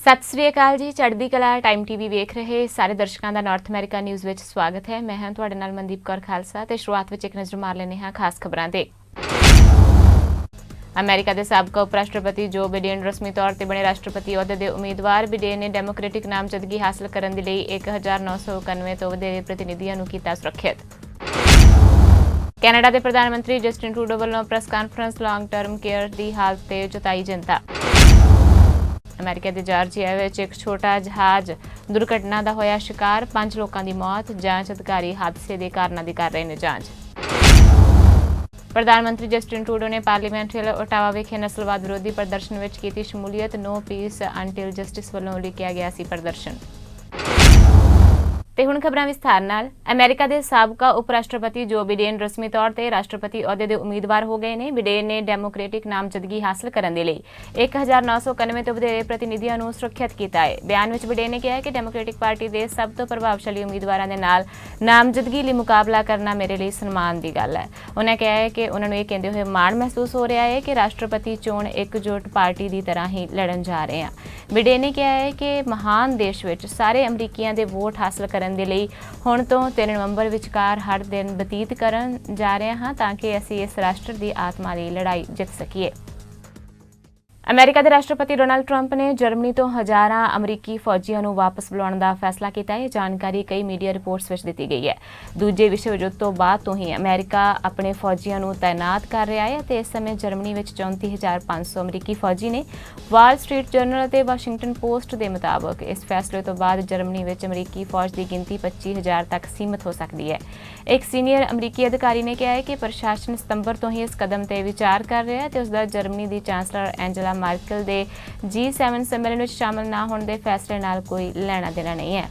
सत श्री अकाल जी। Chardikla time TV वेख रहे सारे दर्शकों का नॉर्थ अमेरिका न्यूज़ में स्वागत है। मैं हां तुहाडे नाल मनदीप कौर खालसा ते शुरुआत में एक नज़र मार लेने हां खास खबरां ते। अमेरिका के साबका उपराष्ट्रपति जो बिडेन रस्मी तौर पर बने राष्ट्रपति अहुदे के उम्मीदवार बिडेन ने डेमोक्रेटिक नामजदगी हासिल करने के लिए 1991 तो वधेरे प्रतिनिधियों नूं कीता सुरक्षित। कैनेडा के प्रधानमंत्री जस्टिन ट्रूडो वालों press conference long term care की हालत ते जताई चिंता। अमेरिका के जार्जिया में एक छोटा जहाज दुर्घटना का होया शिकार, 5 लोगों की मौत। जांच अधिकारी हादसे के कारणों की कर रहे हैं जांच। प्रधानमंत्री जस्टिन ट्रूडो ने पार्लीमेंट हिल ओटावा विखे नस्लवाद विरोधी प्रदर्शन में की शमूलीयत। नो पीस अंटिल जस्टिस वालों लिखिया गया सी प्रदर्शन। ते हुण खबरां विस्तार नाल। अमेरिका के साबका उप राष्ट्रपति जो बिडेन रस्मी तौर पर राष्ट्रपति अहुदे के उम्मीदवार हो गए हैं। बिडेन ने डेमोक्रेटिक नामजदगी हासिल करने के लिए 1991 तो वधेरे प्रतिनिधियों नूं सुरक्षित किया है। बयान में बिडेन ने कहा कि डेमोक्रेटिक पार्टी के सब तो प्रभावशाली उम्मीदवारों के नाल नामजदगी लिए मुकाबला करना मेरे लिए सम्मान की गल है। उन्होंने कहा है कि उन्होंने ये कहते हुए माण महसूस हो रहा है कि राष्ट्रपति चोण एकजुट पार्टी की तरह ही लड़न जा रहे हैं। बिडेन ने कहा है कि महान देश में सारे अमरीकियों के वोट हासिल करने ਦੇ ਲਈ ਹੁਣ ਤੋਂ 3 ਨਵੰਬਰ ਵਿਚਕਾਰ ਹਰ ਦਿਨ ਬਤੀਤ ਕਰਨ ਜਾ ਰਹੇ ਹਾਂ ਤਾਂ ਕਿ ਅਸੀਂ ਇਸ ਰਾਸ਼ਟਰ ਦੀ ਆਤਮਾ ਲਈ ਲੜਾਈ ਜਿੱਤ ਸਕੀਏ। अमेरिका के राष्ट्रपति डोनाल्ड ट्रंप ने जर्मनी तो हज़ारां अमरीकी फौजियों को वापस बुलाने का फैसला किया है। जानकारी कई मीडिया रिपोर्ट्स में दी गई है। दूजे विश्व युद्ध तो बाद तो ही अमेरिका अपने फौजियों को तैनात कर रहा है तो इस समय जर्मनी में 34,500 अमरीकी फौजी ने। वाल स्ट्रीट जर्नल और वाशिंगटन पोस्ट के मुताबिक इस फैसले तो बाद जर्मनी में अमरीकी फौज की गिनती 25,000 तक सीमित हो सकती है। एक सीनियर अमरीकी अधिकारी ने कहा है कि प्रशासन सितंबर तो ही इस कदम पर विचार कर रहा है तो उसका जर्मनी की चांसलर एंजेला मार्केल दे G7 सम्मेलन में शामिल ना होने के फैसले नाल कोई लेना देना नहीं है।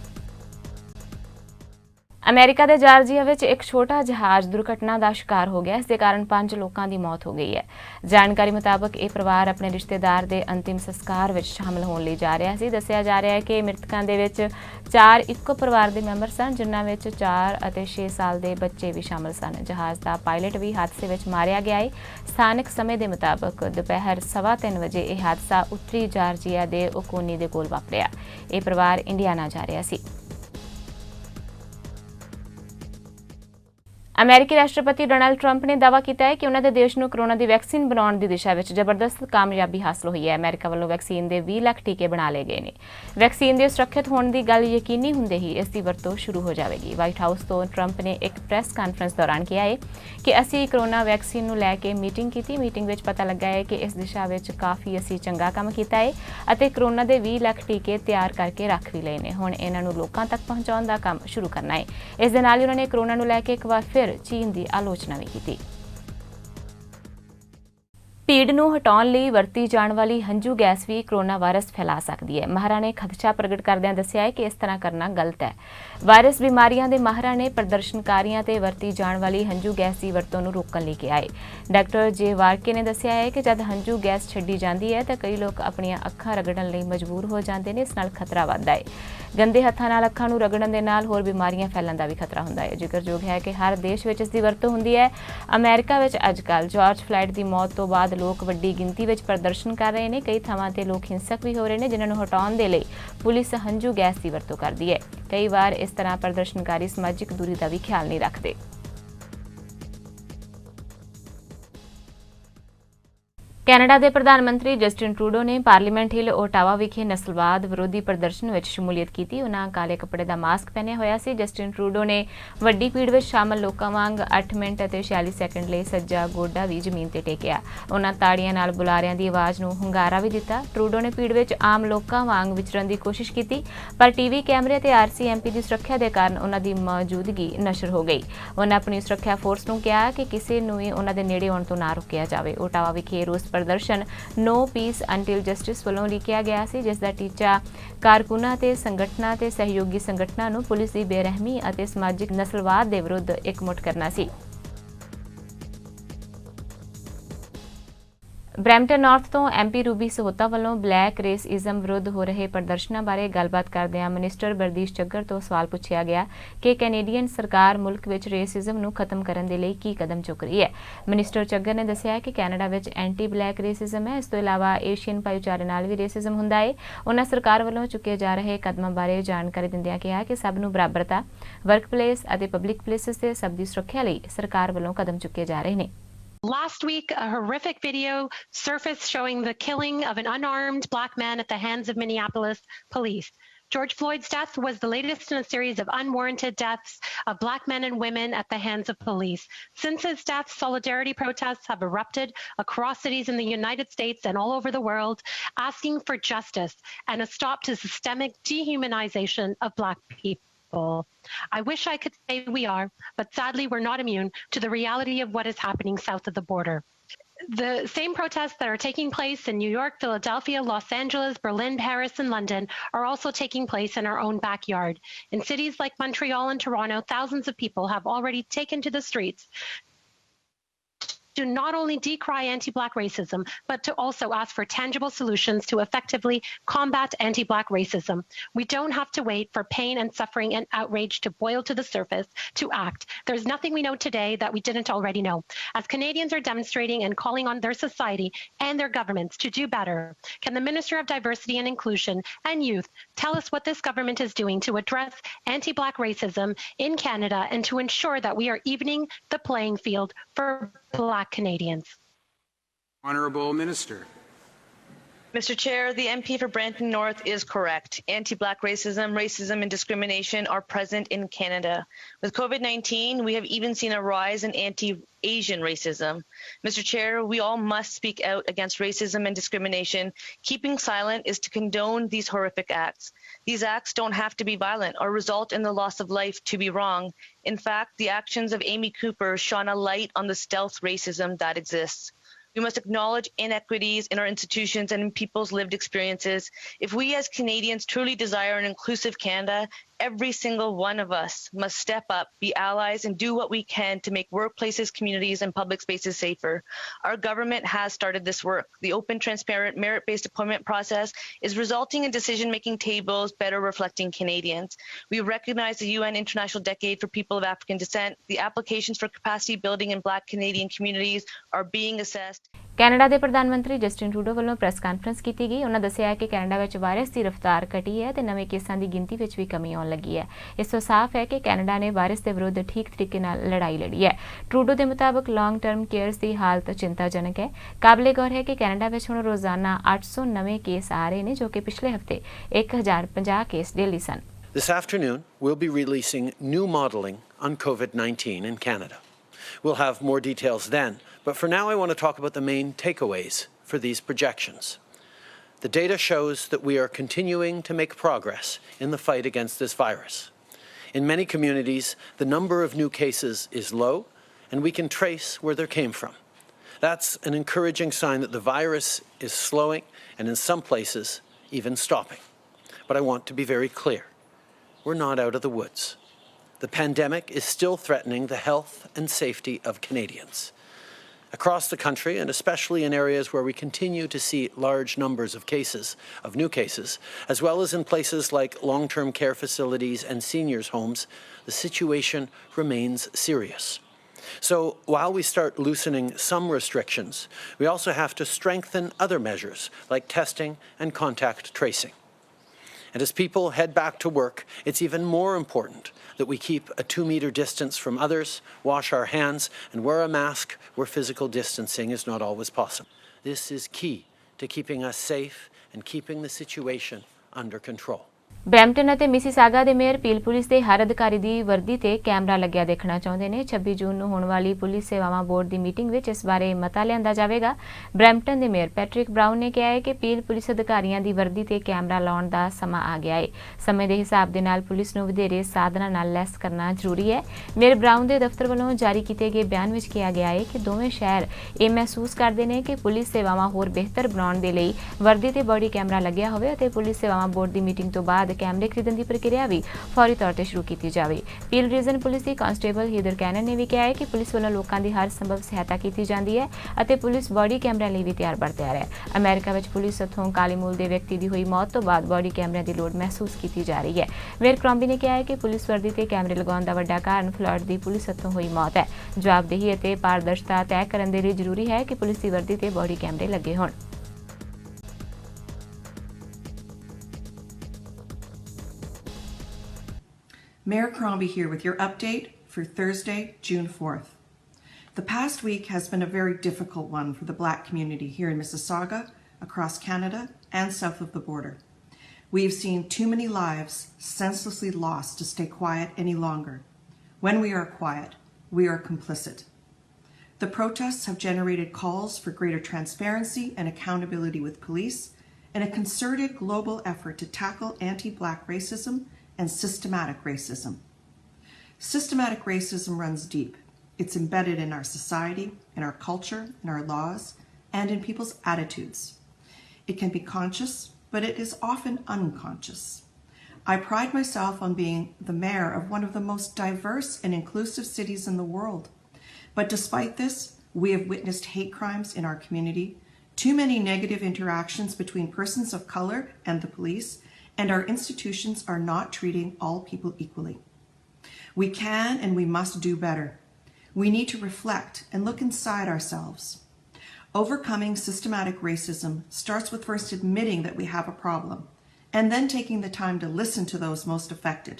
अमेरिका के जार्जिया में एक छोटा जहाज दुर्घटना का शिकार हो गया। इसके कारण 5 लोगों की मौत हो गई है। जानकारी मुताबिक ये परिवार अपने रिश्तेदार के अंतिम संस्कार में शामिल होने लिए जा रहा है। दस्सिया जा रहा है कि मृतकों के 4 इको परिवार के मैंबर सन जिन्हां में 4 और 6 साल के बच्चे भी शामिल सन। जहाज का पायलट भी हादसे में मारिया गया है। स्थानिक समय के मुताबिक दोपहर 3:15 बजे यह हादसा उत्तरी जार्जिया के ओकोनी के कोल वापरिया। यह परिवार इंडियाना जा रहा सी। अमेरिकी राष्ट्रपति डोनाल्ड ट्रंप ने दावा किया है कि उन्होंने देश को कोरोना की वैक्सीन बनाने की दिशा में जबरदस्त कामयाबी हासिल हुई है। अमेरिका वालों वैक्सीन के 20 लाख टीके बना ले गए हैं। वैक्सीन के सुरक्षित होने की गल यकीनी होंदे ही इसकी वरतों शुरू हो जाएगी। व्हाइट हाउस तो ट्रंप ने एक प्रेस कानफ्रेंस दौरान कहा है कि असी कोरोना वैक्सीन को लैके मीटिंग की। मीटिंग में पता लगा है कि इस दिशा में काफ़ी असी चंगा काम किया है और कोरोना के 20 लाख टीके तैयार करके रख भी लए हैं। हुण इन्हां नूं लोकां तक पहुँचाउण का काम शुरू करना है। इस दे नाल ही उन्होंने कोरोना को लैके एक बार फिर चीन की आलोचना भी की। भीड़ नूं हटाउण लई वरती जाण वाली हंझू गैस भी कोरोना वायरस फैला सकती है। माहरां ने खदशा प्रगट करदਿਆਂ दस्सिया है कि इस तरह करना गलत है। वायरस बीमारियां दे माहरां ने प्रदर्शनकारियों ते वरती जाण वाली हंझू गैस की वरतों नूं रोकण लई कहा है। डॉक्टर जे वारके ने दस्सिया है कि जब हंझू गैस छड्डी जाती है तो कई लोग अपनियां अखां रगड़न लई मजबूर हो जाते हैं। इस नाल खतरा वधदा है। गंदे हत्थां नाल अखां नूं रगड़न दे नाल होर बीमारियां फैलण दा भी खतरा हुंदा है। जिक्रयोग है कि हर देश विच इस दी वरतों हुंदी है। अमेरिका विच अजकल जॉर्ज फ्लाइड की मौत तो बाद लोग वड्डी गिनती में प्रदर्शन कर रहे हैं। कई थावां ते लोग हिंसक भी हो रहे हैं जिन्हां नूं हटाउण दे लई पुलिस हंझू गैस की वरतों करती है। कई बार इस तरह प्रदर्शनकारी समाजिक दूरी का भी ख्याल नहीं रखते। कैनेडा के प्रधानमंत्री जस्टिन ट्रूडो ने पार्लीमेंट हिल ओटावा विखे नस्लवाद विरोधी प्रदर्शन में शमूलीयत की। उन्होंने काले कपड़े का मास्क पहने होया सी। जस्टिन ट्रूडो ने वड्डी भीड़ में शामिल लोगों वांग 8 मिनट और 46 सैकेंड लिए सज्जा गोडा भी जमीन ते टेकिया। उन्होंने ताड़ियां नाल बुलारियां की आवाज़ नूं हुंगारा भी दिता। ट्रूडो ने भीड़ में आम लोगों वांग विचरण की कोशिश की पर टीवी कैमरे ते RCMP की सुरक्षा के कारण उन्हों की मौजूदगी नशर हो गई। उन्होंने अपनी सुरक्षा फोर्स नूं कहा कि किसी नूं भी उन्हों के नेड़े आउण तो ना रोकिया जाए। ओटावा विखे रोस प्रदर्शन नो पीस अंटिल जस्टिस वालों लिखिया गया सी जिसका टीचा कारकुनां ते संगठनां ते सहयोगी संगठनां नूं पुलिस की बेरहमी और समाजिक नस्लवाद के विरुद्ध एकमुठ करना सी। ਬਰੈਂਪਟਨ ਨਾਰਥ ਤੋਂ MP ਰੂਬੀ ਸਹੋਤਾ ਵੱਲੋਂ ਬਲੈਕ ਰੇਸਿਜ਼ਮ ਵਿਰੁੱਧ ਹੋ ਰਹੇ ਪ੍ਰਦਰਸ਼ਨਾਂ ਬਾਰੇ ਗੱਲਬਾਤ ਕਰਦਿਆਂ ਮਿਨਿਸਟਰ ਬਰਦੀਸ਼ ਚੱਗਰ ਤੋਂ ਸਵਾਲ ਪੁੱਛਿਆ ਗਿਆ ਕਿ ਕੈਨੇਡੀਅਨ ਸਰਕਾਰ ਮੁਲਕ ਵਿੱਚ ਰੇਸਿਜ਼ਮ ਨੂੰ ਖਤਮ ਕਰਨ ਦੇ ਲਈ ਕੀ ਕਦਮ ਚੁੱਕ ਰਹੀ ਹੈ। ਮਿਨਿਸਟਰ ਚੱਗਰ ਨੇ ਦੱਸਿਆ ਕਿ ਕੈਨੇਡਾ ਵਿੱਚ ਐਂਟੀ ਬਲੈਕ ਰੇਸਿਜ਼ਮ ਹੈ। ਇਸ ਤੋਂ ਇਲਾਵਾ ਏਸ਼ੀਅਨ ਭਾਈਚਾਰੇ ਨਾਲ ਵੀ ਰੇਸਿਜ਼ਮ ਹੁੰਦਾ ਹੈ। ਉਹਨਾਂ ਸਰਕਾਰ ਵੱਲੋਂ ਚੁੱਕੇ ਜਾ ਰਹੇ ਕਦਮਾਂ ਬਾਰੇ ਜਾਣਕਾਰੀ ਦਿੰਦਿਆਂ ਕਿਹਾ ਕਿ ਸਭ ਨੂੰ ਬਰਾਬਰਤਾ, ਵਰਕਪਲੇਸ ਅਤੇ ਪਬਲਿਕ ਪਲੇਸਿਸ ਤੇ ਸਭ ਦੀ ਸੁਰੱਖਿਆ ਲਈ ਸਰਕਾਰ ਵੱਲੋਂ ਕਦਮ ਚੁੱਕੇ ਜਾ ਰਹੇ ਨੇ। Last week, a horrific video surfaced showing the killing of an unarmed black man at the hands of Minneapolis police. George Floyd's death was the latest in a series of unwarranted deaths of black men and women at the hands of police. Since his death, solidarity protests have erupted across cities in the United States and all over the world, asking for justice and a stop to systemic dehumanization of black people. I wish I could say we are, but sadly we're not immune to the reality of what is happening south of the border. The same protests that are taking place in New York, Philadelphia, Los Angeles, Berlin, Paris, and London are also taking place in our own backyard. In cities like Montreal and Toronto, thousands of people have already taken to the streets to not only decry anti-black racism, but to also ask for tangible solutions to effectively combat anti-black racism. We don't have to wait for pain and suffering and outrage to boil to the surface to act. There's nothing we know today that we didn't already know. As Canadians are demonstrating and calling on their society and their governments to do better, can the Minister of Diversity and Inclusion and Youth tell us what this government is doing to address anti-black racism in Canada and to ensure that we are evening the playing field for Black Canadians? Honourable Minister. Mr. Chair, the MP for Brampton North is correct. Anti-black racism, racism and discrimination are present in Canada. With COVID-19, we have even seen a rise in anti-Asian racism. Mr. Chair, we all must speak out against racism and discrimination. Keeping silent is to condone these horrific acts. These acts don't have to be violent or result in the loss of life to be wrong. In fact, the actions of Amy Cooper shone a light on the stealth racism that exists. We must acknowledge inequities in our institutions and in people's lived experiences. If we as Canadians truly desire an inclusive Canada, every single one of us must step up, be allies, and do what we can to make workplaces, communities, and public spaces safer. Our government has started this work. The open, transparent, merit-based appointment process is resulting in decision-making tables better reflecting Canadians. We recognize the UN International Decade for People of African Descent. The applications for capacity building in Black Canadian communities are being assessed. Canada ਦੇ ਪ੍ਰਧਾਨ ਮੰਤਰੀ Justin Trudeau ਵੱਲੋਂ press conference ਕੀਤੀ ਗਈ। ਉਹਨਾਂ ਦੱਸਿਆ ਕਿ Canada ਵਿੱਚ ਵਾਇਰਸ ਦੀ ਰਫ਼ਤਾਰ ਘਟੀ ਹੈ ਤੇ ਨਵੇਂ ਕੇਸਾਂ ਦੀ ਗਿਣਤੀ ਵਿੱਚ ਵੀ ਕਮੀ ਆਉਣ ਲੱਗੀ ਹੈ। ਇਸ ਤੋਂ ਸਾਫ਼ ਹੈ ਕਿ ਕੈਨੇਡਾ ਨੇ ਵਾਇਰਸ ਦੇ ਵਿਰੁੱਧ ਠੀਕ ਤਰੀਕੇ ਨਾਲ ਲੜਾਈ ਲੜੀ ਹੈ। ਟਰੂਡੋ ਦੇ ਮੁਤਾਬਕ ਲੌਂਗ ਟਰਮ ਕੇਅਰਸ ਦੀ ਹਾਲਤ ਚਿੰਤਾਜਨਕ ਹੈ। ਕਾਬਲੇ ਗੌਰ ਹੈ ਕਿ ਕੈਨੇਡਾ ਵਿੱਚ ਹੁਣ ਰੋਜ਼ਾਨਾ 800 ਨਵੇਂ ਕੇਸ ਆ ਰਹੇ ਨੇ, ਜੋ ਕਿ ਪਿਛਲੇ ਹਫ਼ਤੇ 1050 ਕੇਸ ਡੇਲੀ ਸਨ। This afternoon, we'll be releasing new modelling on COVID-19 in Canada. We'll have more details then, but for now I want to talk about the main takeaways for these projections. The data shows that we are continuing to make progress in the fight against this virus. In many communities, the number of new cases is low, and we can trace where they came from. That's an encouraging sign that the virus is slowing and in some places even stopping. But I want to be very clear. We're not out of the woods. The pandemic is still threatening the health and safety of Canadians. Across the country, and especially in areas where we continue to see large numbers of new cases, as well as in places like long-term care facilities and seniors' homes, the situation remains serious. So while we start loosening some restrictions, we also have to strengthen other measures like testing and contact tracing. And as people head back to work, it's even more important that we keep a 2-meter distance from others, wash our hands, and wear a mask where physical distancing is not always possible. This is key to keeping us safe and keeping the situation under control. Brampton ਅਤੇ Mississauga ਦੇ mayor peel police ਦੇ ਹਰ ਅਧਿਕਾਰੀ ਦੀ ਵਰਦੀ ਤੇ camera ਲੱਗਿਆ ਦੇਖਣਾ ਚਾਹੁੰਦੇ ਨੇ। 26 ਜੂਨ ਨੂੰ ਹੋਣ ਵਾਲੀ ਪੁਲਿਸ ਸੇਵਾਵਾਂ ਬੋਰਡ ਦੀ ਮੀਟਿੰਗ ਵਿੱਚ ਇਸ ਬਾਰੇ ਮਤਾ ਲਿਆਂਦਾ ਜਾਵੇਗਾ। ਬਰੈਂਪਟਨ ਦੇ ਮੇਅਰ ਪੈਟਰਿਕ ਬਰਾਊਨ ਨੇ ਕਿਹਾ ਹੈ ਕਿ ਪੀਲ ਪੁਲਿਸ ਅਧਿਕਾਰੀਆਂ ਦੀ ਵਰਦੀ ਤੇ ਕੈਮਰਾ ਲਾਉਣ ਦਾ ਸਮਾਂ ਆ ਗਿਆ ਹੈ। ਸਮੇਂ ਦੇ ਹਿਸਾਬ ਦੇ ਨਾਲ ਪੁਲਿਸ ਨੂੰ ਵਧੇਰੇ ਸਾਧਨਾਂ ਨਾਲ ਲੈਸ ਕਰਨਾ ਜ਼ਰੂਰੀ ਹੈ। ਮੇਅਰ ਬਰਾਊਨ ਦੇ ਦਫ਼ਤਰ ਵੱਲੋਂ ਜਾਰੀ ਕੀਤੇ ਗਏ ਬਿਆਨ ਵਿੱਚ ਕਿਹਾ ਗਿਆ ਹੈ ਕਿ ਦੋਵੇਂ ਸ਼ਹਿਰ ਇਹ ਮਹਿਸੂਸ ਕਰਦੇ ਨੇ ਕਿ ਪੁਲਿਸ ਸੇਵਾਵਾਂ ਹੋਰ ਬਿਹਤਰ ਬਣਾਉਣ ਦੇ ਲਈ ਵਰਦੀ ਤੇ ਬੋਡੀ ਕੈਮਰਾ ਲੱਗਿਆ ਹੋਵੇ ਅਤੇ ਪੁਲਿਸ ਸੇਵਾਵਾਂ ਬੋਰਡ ਦੀ ਮੀਟਿੰਗ ਤੋਂ ਬਾਅਦ ਕੈਮਰੇ ਖਰੀਦਣ ਦੀ ਪ੍ਰਕਿਰਿਆ ਵੀ ਫੌਰੀ ਤੌਰ ਤੇ ਸ਼ੁਰੂ ਕੀਤੀ ਜਾਵੇ। ਪੀਲ ਰੀਜਨ ਪੁਲਿਸ ਦੀ ਕਾਂਸਟੇਬਲ ਹੀਦਰ ਕੈਨਨ ਨੇ ਵੀ ਕਿਹਾ ਹੈ ਕਿ ਪੁਲਿਸ ਵੱਲੋਂ ਲੋਕਾਂ ਦੀ ਹਰ ਸੰਭਵ ਸਹਾਇਤਾ ਕੀਤੀ ਜਾਂਦੀ ਹੈ ਅਤੇ ਪੁਲਿਸ ਬॉडी ਕੈਮਰਿਆਂ ਲਈ ਵੀ ਤਿਆਰ ਬਰ ਤਿਆਰ ਹੈ। ਅਮਰੀਕਾ ਵਿੱਚ ਪੁਲਿਸ ਹੱਥੋਂ ਕਾਲੇ ਮੂਲ ਦੇ ਵਿਅਕਤੀ ਦੀ ਹੋਈ ਮੌਤ ਤੋਂ ਬਾਅਦ ਬॉडी ਕੈਮਰਿਆਂ ਦੀ ਲੋੜ ਮਹਿਸੂਸ ਕੀਤੀ ਜਾ ਰਹੀ ਹੈ। ਮੇਅਰ ਕ੍ਰੋਂਬੀ ਨੇ ਕਿਹਾ ਹੈ ਕਿ ਪੁਲਿਸ ਵਰਦੀ ਤੇ ਕੈਮਰੇ ਲਗਾਉਣ ਦਾ ਵੱਡਾ ਕਾਰਨ ਫਲੋਰਿਡਾ ਦੀ ਪੁਲਿਸ ਹੱਥੋਂ ਹੋਈ ਮੌਤ ਹੈ। ਜਵਾਬਦੇਹੀ ਅਤੇ ਪਾਰਦਰਸ਼ਤਾ ਤੈਅ ਕਰਨ ਦੇ ਲਈ ਜ਼ਰੂਰੀ ਹੈ ਕਿ ਪੁਲਿਸ ਦੀ ਵਰਦੀ ਤੇ ਬॉडी ਕੈਮਰੇ ਲੱਗੇ ਹੋਣ। Mayor Crombie here with your update for Thursday, June 4th. The past week has been a very difficult one for the Black community here in Mississauga, across Canada, and south of the border. We've seen too many lives senselessly lost to stay quiet any longer. When we are quiet, we are complicit. The protests have generated calls for greater transparency and accountability with police and a concerted global effort to tackle anti-Black racism and systematic racism. Systematic racism runs deep. It's embedded in our society, in our culture, in our laws, and in people's attitudes. It can be conscious, but it is often unconscious. I pride myself on being the mayor of one of the most diverse and inclusive cities in the world. But despite this, we have witnessed hate crimes in our community, too many negative interactions between persons of color and the police, and our institutions are not treating all people equally. We can and we must do better. We need to reflect and look inside ourselves. Overcoming systematic racism starts with first admitting that we have a problem, and then taking the time to listen to those most affected.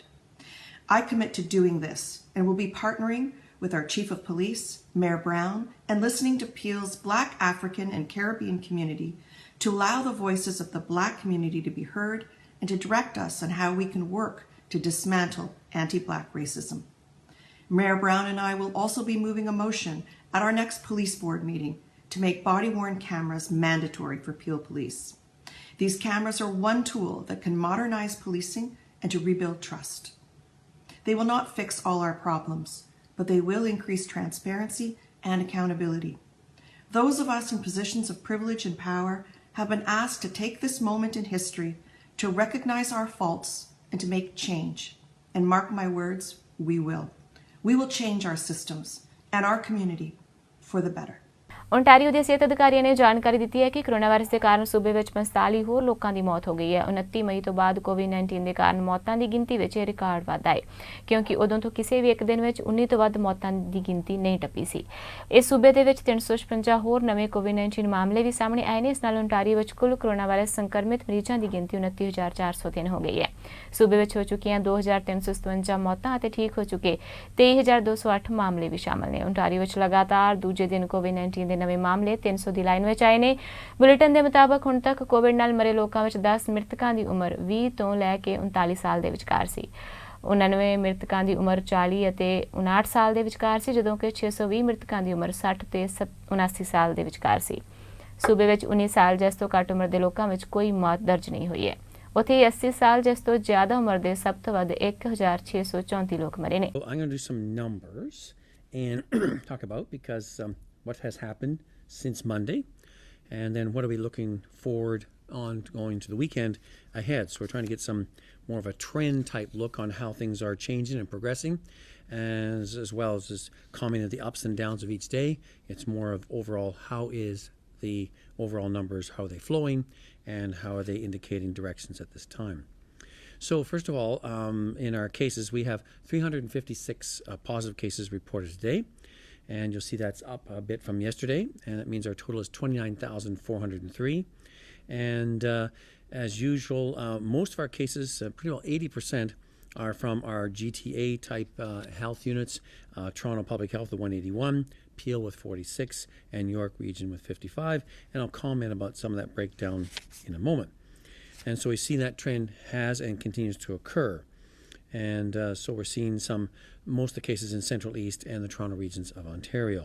I commit to doing this, and will be partnering with our Chief of Police, Mayor Brown, and listening to Peel's Black, African, and Caribbean community to allow the voices of the Black community to be heard and to direct us on how we can work to dismantle anti-Black racism. Mayor Brown and I will also be moving a motion at our next police board meeting to make body-worn cameras mandatory for Peel Police. These cameras are one tool that can modernize policing and to rebuild trust. They will not fix all our problems, but they will increase transparency and accountability. Those of us in positions of privilege and power have been asked to take this moment in history to recognize our faults and to make change. And mark my words, we will. We will change our systems and our community for the better. Ontario ਦੇ ਸਿਹਤ ਅਧਿਕਾਰੀਆਂ ਨੇ ਜਾਣਕਾਰੀ ਦਿੱਤੀ ਹੈ ਕਿ corona virus ਦੇ ਕਾਰਨ ਸੂਬੇ ਵਿੱਚ 45 ਹੋਰ ਲੋਕਾਂ ਦੀ ਮੌਤ ਹੋ ਗਈ ਹੈ। 29 ਮਈ ਤੋਂ ਬਾਅਦ ਕੋਵਿਡ-19 ਦੇ ਕਾਰਨ ਮੌਤਾਂ ਦੀ ਗਿਣਤੀ ਵਿੱਚ ਇਹ ਰਿਕਾਰਡ ਵਾਧਾ ਹੈ, ਕਿਉਂਕਿ ਉਦੋਂ ਤੋਂ ਕਿਸੇ ਵੀ ਇੱਕ ਦਿਨ ਵਿੱਚ 19 ਤੋਂ ਵੱਧ ਮੌਤਾਂ ਦੀ ਗਿਣਤੀ ਨਹੀਂ ਟੱਪੀ ਸੀ। ਇਸ ਸੂਬੇ ਦੇ ਵਿੱਚ 356 ਹੋਰ ਨਵੇਂ ਕੋਵਿਡ-19 ਮਾਮਲੇ ਵੀ ਸਾਹਮਣੇ ਆਏ ਨੇ। ਇਸ ਨਾਲ ਓਨਟਾਰੀਓ ਵਿੱਚ ਕੁੱਲ ਕੋਰੋਨਾ ਵਾਇਰਸ ਸੰਕਰਮਿਤ ਮਰੀਜ਼ਾਂ ਦੀ ਗਿਣਤੀ 29,403 ਹੋ ਗਈ ਹੈ। ਸੂਬੇ ਵਿੱਚ ਹੋ ਚੁੱਕੀਆਂ 2,357 ਮੌਤਾਂ ਅਤੇ ਠੀਕ ਹੋ ਚੁੱਕੇ 23,208 ਮਾਮਲੇ ਵੀ ਸ਼ਾਮਲ ਨੇ। ਓਨਟਾਰੀਓ ਵਿੱਚ ਲਗਾਤਾਰ ਦੂਜੇ ਦਿਨ ਕੋਵਿਡ-19 ਦੇ ਨਵੇਂ ਮਾਮਲੇ 300 ਦੀ ਲਾਈਨ ਵਿੱਚ ਆਏ ਨੇ। ਬੁਲੇਟਿਨ ਦੇ ਮੁਤਾਬਕ ਹੁਣ ਤੱਕ ਕੋਵਿਡ ਨਾਲ ਮਰੇ ਲੋਕਾਂ ਵਿੱਚ 10 ਮ੍ਰਿਤਕਾਂ ਦੀ ਉਮਰ 20 ਤੋਂ ਲੈ ਕੇ 39 ਸਾਲ ਦੇ ਵਿਚਕਾਰ ਸੀ। 99 ਮ੍ਰਿਤਕਾਂ ਦੀ ਉਮਰ 40 ਅਤੇ 59 ਸਾਲ ਦੇ ਵਿਚਕਾਰ ਸੀ, ਜਦੋਂ ਕਿ 620 ਮ੍ਰਿਤਕਾਂ ਦੀ ਉਮਰ 60 ਤੇ 79 ਸਾਲ ਦੇ ਵਿਚਕਾਰ ਸੀ। ਸੂਬੇ ਵਿੱਚ 19 ਸਾਲ ਜਾਂ ਇਸ ਤੋਂ ਘੱਟ ਉਮਰ ਦੇ ਲੋਕਾਂ ਵਿੱਚ ਕੋਈ ਮੌਤ ਦਰਜ ਨਹੀਂ ਹੋਈ ਹੈ। ਉੱਥੇ 80 ਸਾਲ ਜਾਂ ਇਸ ਤੋਂ ਜ਼ਿਆਦਾ ਉਮਰ ਦੇ ਸਭ ਤੋਂ ਵੱਧ 1,634 ਲੋਕ ਮਰੇ ਨੇ। I'm going to do some numbers and talk about because what has happened since Monday, and then what are we looking forward on going to the weekend ahead. So we're trying to get some more of a trend type look on how things are changing and progressing, as well as just commenting the ups and downs of each day. It's more of overall how is the overall numbers, how are they flowing, and how are they indicating directions at this time. So first of all, in our cases, we have 356 positive cases reported today. And you'll see that's up a bit from yesterday, and that means our total is 29,403. And as usual, most of our cases, pretty well 80%, are from our GTA type health units, Toronto Public Health with 181, Peel with 46, and York Region with 55. And I'll comment about some of that breakdown in a moment. And so we see that trend has and continues to occur. And so we're seeing most of the cases in Central East and the Toronto regions of Ontario.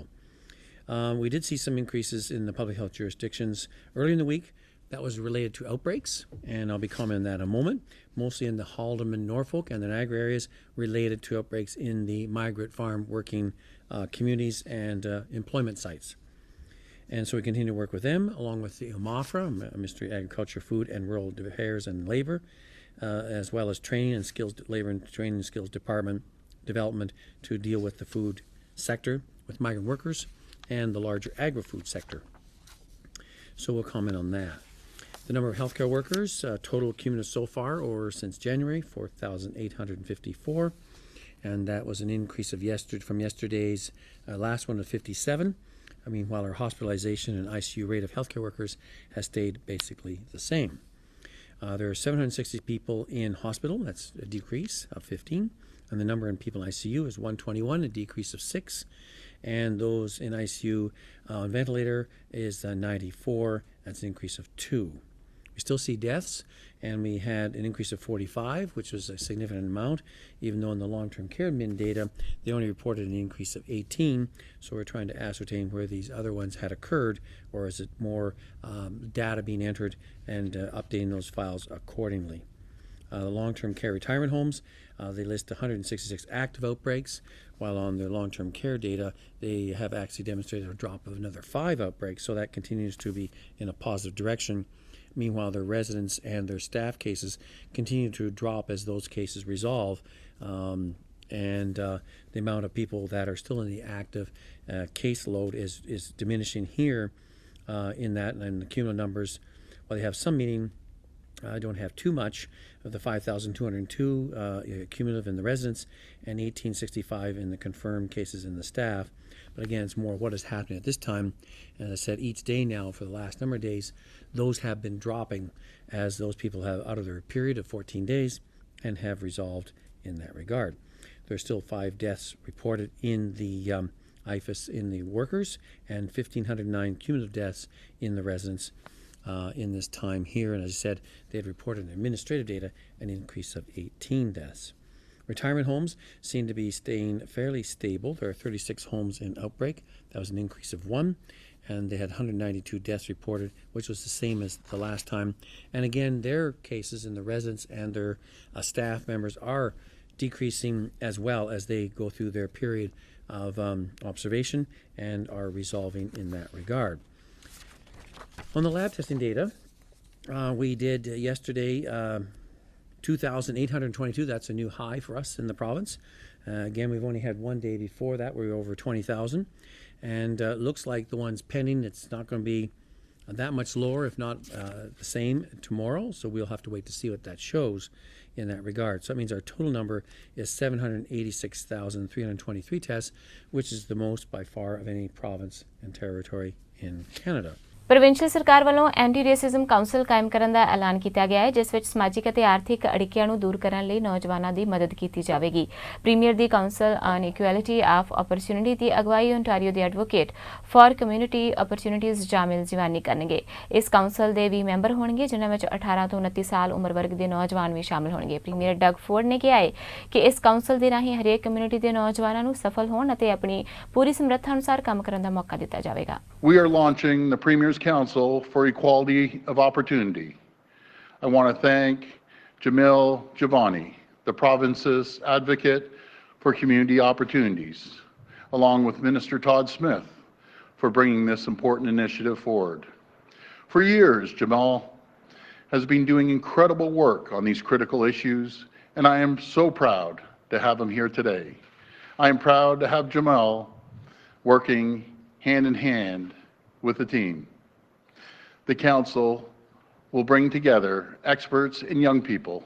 We did see some increases in the public health jurisdictions early in the week. That was related to outbreaks, and I'll be commenting on that in a moment, mostly in the Haldimand, Norfolk, and the Niagara areas related to outbreaks in the migrant farm working communities and employment sites. And so we continue to work with them, along with the MAFRA, Ministry of Agriculture, Food and Rural Affairs and Labour, as well as training and skills, labor and training and skills development to deal with the food sector, with migrant workers, and the larger agri-food sector. So we'll comment on that. The number of healthcare workers, total cumulative so far or since January, 4,854, and that was an increase of from yesterday's last one of 57. Meanwhile, our hospitalization and ICU rate of healthcare workers has stayed basically the same. There are 760 people in hospital, that's a decrease of 15, and the number in people in ICU is 121, a decrease of 6, and those in ICU on ventilator is 94, that's an increase of 2. We still see deaths, and we had an increase of 45, which was a significant amount, even though in the long-term care admin data, they only reported an increase of 18. So we're trying to ascertain where these other ones had occurred, or is it more data being entered and updating those files accordingly. The long-term care retirement homes, they list 166 active outbreaks, while on their long-term care data, they have actually demonstrated a drop of another 5 outbreaks, so that continues to be in a positive direction. Meanwhile, their residents and their staff cases continue to drop as those cases resolve, and the amount of people that are still in the active caseload is diminishing here in that, and the cumulative numbers, while they have some meaning, I don't have too much of the 5,202 cumulative in the residents and 1,865 in the confirmed cases in the staff. But again, it's more what is happening at this time. And as I said, each day now for the last number of days, those have been dropping as those people have out of their period of 14 days and have resolved in that regard. There are still 5 deaths reported in the IFAS in the workers and 1,509 cumulative deaths in the residents in this time here. And as I said, they had reported in administrative data an increase of 18 deaths. Retirement homes seem to be staying fairly stable. There are 36 homes in outbreak. That was an increase of 1. And they had 192 deaths reported, which was the same as the last time. And again, their cases in the residents and their staff members are decreasing as well as they go through their period of observation and are resolving in that regard. On the lab testing data, we did yesterday 2,822. That's a new high for us in the province. Again, we've only had one day before that where we were over 20,000. And it looks like the ones pending, it's not going to be that much lower, if not the same tomorrow. So we'll have to wait to see what that shows in that regard. So that means our total number is 786,323 tests, which is the most by far of any province and territory in Canada. Provincial ਸਰਕਾਰ ਵੱਲੋਂ anti racism council ਕਾਇਮ ਕਰਨ ਦਾ ਐਲਾਨ ਕੀਤਾ ਗਿਆ ਹੈ, ਜਿਸ ਵਿੱਚ ਸਮਾਜਿਕ ਅਤੇ ਆਰਥਿਕ ਅੜਿੱਕਿਆਂ ਨੂੰ ਦੂਰ ਕਰਨ ਲਈ ਨੌਜਵਾਨਾਂ ਦੀ ਮਦਦ ਕੀਤੀ ਜਾਵੇਗੀ। Premier the council on equality of opportunity ਦੀ ਅਗਵਾਈ ਓਨਟਾਰੀਓ ਦੇ ਐਡਵੋਕੇਟ ਫਾਰ ਕਮਿਊਨਿਟੀ ਓਪਰਚੁਨਿਟੀਜ਼ ਜਾਮਿਲ ਜਵਾਨੀ ਕਰਨਗੇ। ਇਸ ਕਾਉਂਸਲ ਦੇ 20 ਮੈਂਬਰ ਹੋਣਗੇ, ਜਿਨ੍ਹਾਂ ਵਿੱਚ 18 ਤੋਂ 29 ਸਾਲ ਉਮਰ ਵਰਗ ਦੇ ਨੌਜਵਾਨ ਵੀ ਸ਼ਾਮਲ ਹੋਣਗੇ। ਪ੍ਰੀਮੀਅਰ ਡਗ ਫੋਰਡ ਨੇ ਕਿਹਾ ਹੈ ਕਿ ਇਸ ਕਾਉਂਸਲ ਦੇ ਰਾਹੀਂ ਹਰੇਕ ਕਮਿਊਨਿਟੀ ਦੇ ਨੌਜਵਾਨਾਂ ਨੂੰ ਸਫਲ ਹੋਣ ਅਤੇ ਆਪਣੀ ਪੂਰੀ ਸਮਰੱਥਾ ਅਨੁਸਾਰ ਕੰਮ ਕਰਨ ਦਾ ਮੌਕਾ ਦਿੱਤਾ ਜਾਵੇਗਾ। We are launching the Premier's Council for Equality of Opportunity. I want to thank Jamil Javani, the province's advocate for community opportunities, along with Minister Todd Smith, for bringing this important initiative forward. For years, Jamal has been doing incredible work on these critical issues, and I am so proud to have him here today. I am proud to have Jamal working hand in hand with the team. The Council will bring together experts and young people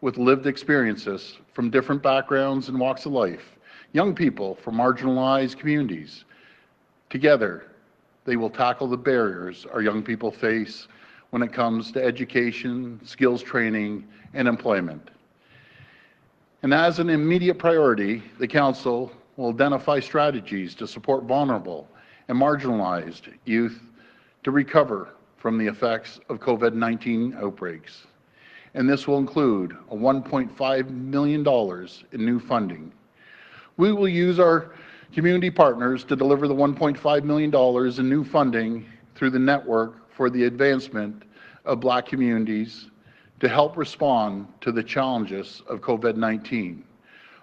with lived experiences from different backgrounds and walks of life, young people from marginalized communities. Together, they will tackle the barriers our young people face when it comes to education, skills training, and employment. And as an immediate priority, the Council will identify strategies to support vulnerable and marginalized youth to recover from the effects of COVID-19 outbreaks. And this will include a $1.5 million in new funding. We will use our community partners to deliver the $1.5 million in new funding through the Network for the Advancement of Black Communities to help respond to the challenges of COVID-19.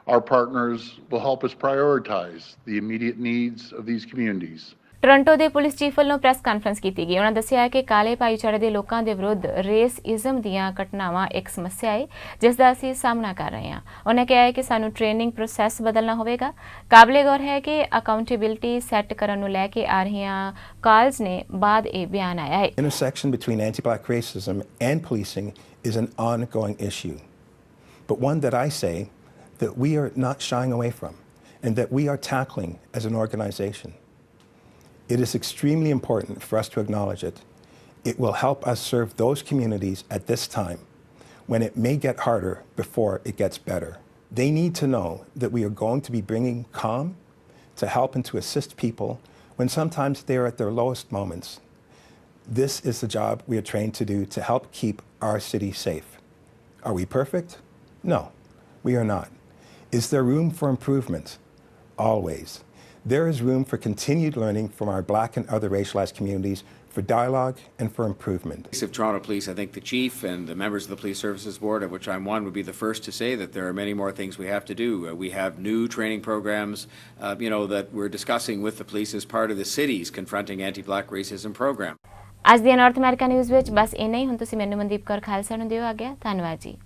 Our partners will help us prioritize the immediate needs of these communities. Toronto ਦੇ police chief ਵੱਲੋਂ press conference ਕੀਤੀ ਗਈ। ਉਹਨਾਂ ਦੱਸਿਆ ਕਿ ਕਾਲੇ ਭਾਈਚਾਰੇ ਦੇ ਲੋਕਾਂ ਦੇ ਵਿਰੁੱਧ ਰੇਸਇਜ਼ਮ ਦੀਆਂ ਘਟਨਾਵਾਂ ਇੱਕ ਸਮੱਸਿਆ ਹੈ ਜਿਸ ਦਾ ਅਸੀਂ ਸਾਹਮਣਾ ਕਰ ਰਹੇ ਹਾਂ। ਉਹਨਾਂ ਕਿਹਾ ਹੈ ਕਿ ਸਾਨੂੰ ਟ੍ਰੇਨਿੰਗ ਪ੍ਰੋਸੈਸ ਬਦਲਣਾ ਹੋਵੇਗਾ। ਕਾਬਲੇ ਗੌਰ ਹੈ ਕਿ ਅਕਾਊਂਟੇਬਿਲਿਟੀ ਸੈੱਟ ਕਰਨ ਨੂੰ ਲੈ ਕੇ ਆ ਰਹੀਆਂ ਕਾਲਸ ਨੇ ਬਾਅਦ ਇਹ ਬਿਆਨ ਆਇਆ ਹੈ। Intersection between anti-black racism and policing is an ongoing issue, but one that I say that we are not shying away from and that we are tackling as an organization. It is extremely important for us to acknowledge it. It will help us serve those communities at this time when it may get harder before it gets better. They need to know that we are going to be bringing calm to help and to assist people when sometimes they are at their lowest moments. This is the job we are trained to do to help keep our city safe. Are we perfect? No, we are not. Is there room for improvement? Always. There is room for continued learning from our black and other racialized communities, for dialogue and for improvement. Of Toronto Police, I think the Chief and the members of the Police Services Board, of which I'm one, would be the first to say that there are many more things we have to do. We have new training programs, that we're discussing with the police as part of the city's Confronting Anti-Black Racism program. ਅੱਜ ਦੀ north America news ਵਿੱਚ ਬਸ ਇੰਨਾ ਹੀ। ਹੁਣ ਤੁਸੀਂ ਮੈਨੂੰ ਮਨਦੀਪ ਕੌਰ ਖਾਲਸਾ ਨੂੰ ਦਿਓ ਆਗਿਆ। ਧੰਨਵਾਦ ਜੀ।